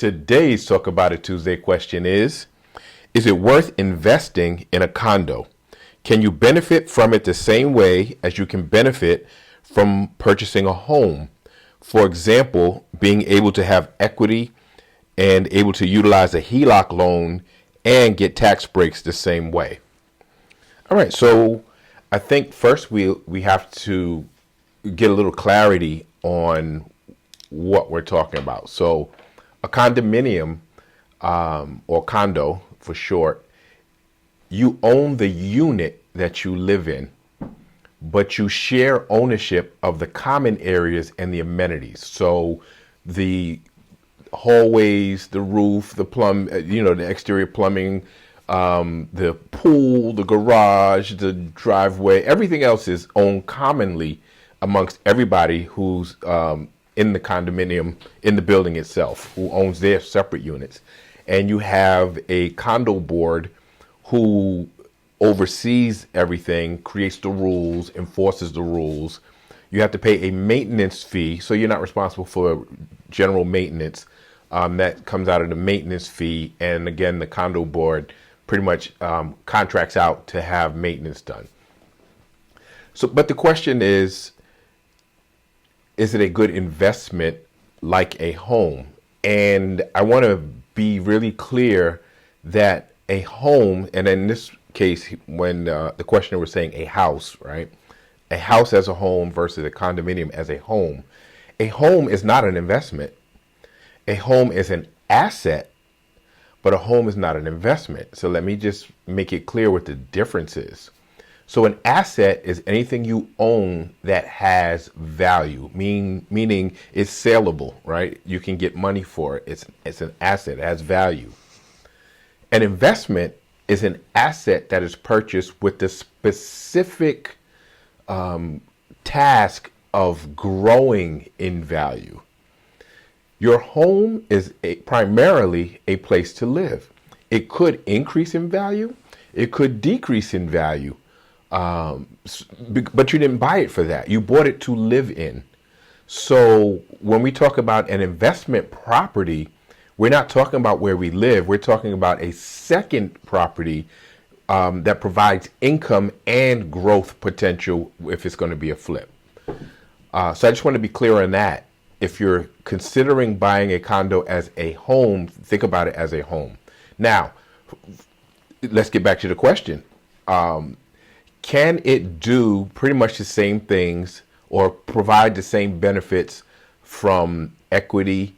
Today's Talk About It Tuesday question is it worth investing in a condo? Can you benefit from it the same way as you can benefit from purchasing a home? For example, being able to have equity and able to utilize a HELOC loan and get tax breaks the same way. All right, so I think first we have to get a little clarity on what we're talking about. So a condominium, or condo for short, you own the unit that you live in, but you share ownership of the common areas and the amenities. So the hallways, the roof, the the exterior plumbing, the pool, the garage, the driveway, everything else is owned commonly amongst everybody who's in the condominium, in the building itself, who owns their separate units. And you have a condo board who oversees everything, creates the rules, enforces the rules. You have to pay a maintenance fee, so you're not responsible for general maintenance. That comes out of the maintenance fee. And again, the condo board pretty much contracts out to have maintenance done. So, but the question is it a good investment like a home? And I want to be really clear that a home, and in this case, when the questioner was saying a house, right? A house as a home versus a condominium as a home is not an investment. A home is an asset, but a home is not an investment. So let me just make it clear what the difference is. So an asset is anything you own that has value, meaning it's saleable, right? You can get money for it. It's an asset, it has value. An investment is an asset that is purchased with the specific task of growing in value. Your home is primarily a place to live. It could increase in value. It could decrease in value. But you didn't buy it for that. You bought it to live in. So when we talk about an investment property, we're not talking about where we live. We're talking about a second property that provides income and growth potential if it's going to be a flip. So I just want to be clear on that. If you're considering buying a condo as a home, think about it as a home. Now, let's get back to the question. Can it do pretty much the same things or provide the same benefits from equity,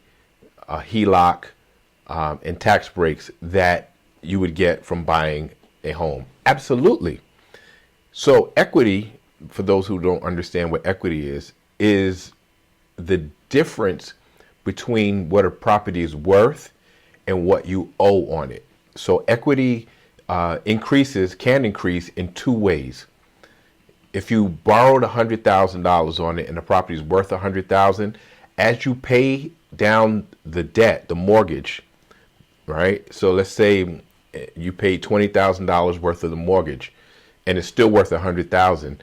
HELOC, and tax breaks that you would get from buying a home? Absolutely. So equity, for those who don't understand what equity is the difference between what a property is worth and what you owe on it. So equity can increase in two ways. If you borrowed $100,000 on it and the property is worth $100,000, as you pay down the debt, the mortgage, right? So let's say you paid $20,000 worth of the mortgage and it's still worth $100,000.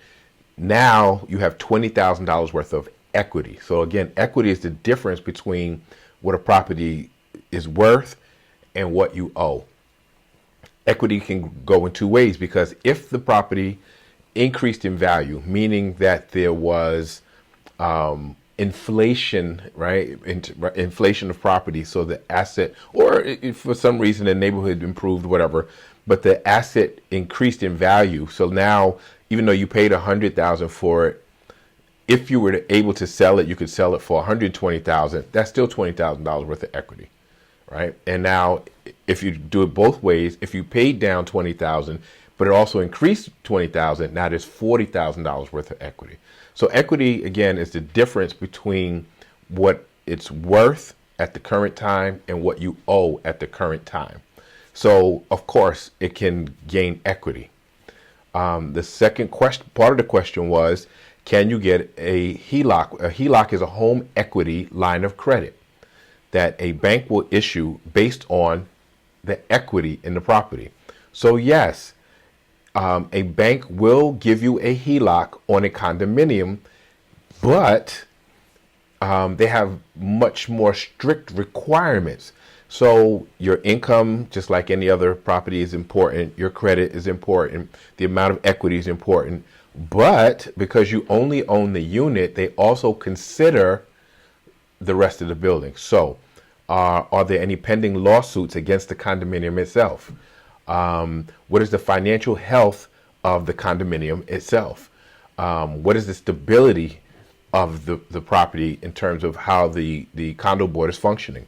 Now you have $20,000 worth of equity. So again, equity is the difference between what a property is worth and what you owe. Equity can go in two ways, because if the property increased in value, meaning that there was inflation, right? Inflation of property. So the asset, or if for some reason the neighborhood improved, whatever, but the asset increased in value. So now, even though you paid $100,000 for it, if you were able to sell it, you could sell it for $120,000. That's still $20,000 worth of equity, right? And now, if you do it both ways, if you paid down $20,000, but it also increased $20,000, now there's $40,000 worth of equity. So equity, again, is the difference between what it's worth at the current time and what you owe at the current time. So, of course, it can gain equity. The second part of the question was, can you get a HELOC? A HELOC is a home equity line of credit that a bank will issue based on the equity in the property. So yes, a bank will give you a HELOC on a condominium, but they have much more strict requirements. So your income, just like any other property, is important. Your credit is important. The amount of equity is important. But because you only own the unit, they also consider the rest of the building. So are there any pending lawsuits against the condominium itself? What is the financial health of the condominium itself? What is the stability of the property in terms of how the condo board is functioning?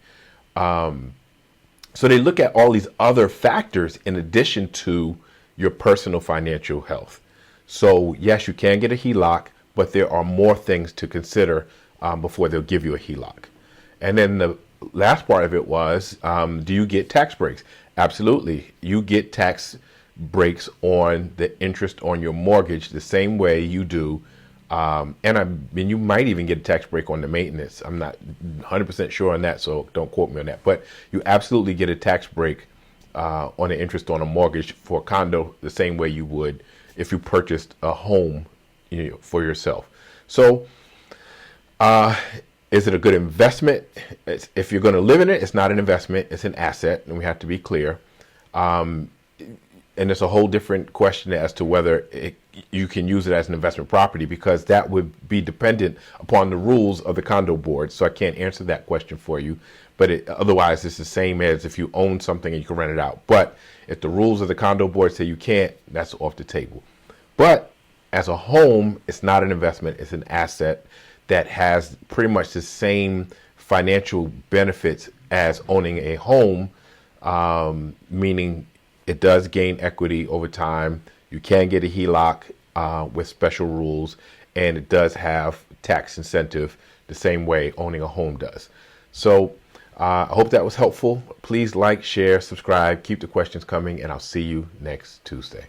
So they look at all these other factors in addition to your personal financial health. So yes, you can get a HELOC, but there are more things to consider before they'll give you a HELOC. And then the last part of it was, do you get tax breaks? Absolutely. You get tax breaks on the interest on your mortgage the same way you do. And I mean, you might even get a tax break on the maintenance. I'm not 100% sure on that, so don't quote me on that. But you absolutely get a tax break on the interest on a mortgage for a condo the same way you would if you purchased a home, for yourself. So is it a good investment? If you're going to live in it, it's not an investment. It's an asset, and we have to be clear. And it's a whole different question as to whether you can use it as an investment property, because that would be dependent upon the rules of the condo board. So I can't answer that question for you. But otherwise, it's the same as if you own something and you can rent it out. But if the rules of the condo board say you can't, that's off the table. But as a home, it's not an investment. It's an asset that has pretty much the same financial benefits as owning a home, meaning it does gain equity over time. You can get a HELOC with special rules, and it does have tax incentive the same way owning a home does. So I hope that was helpful. Please like, share, subscribe, keep the questions coming, and I'll see you next Tuesday.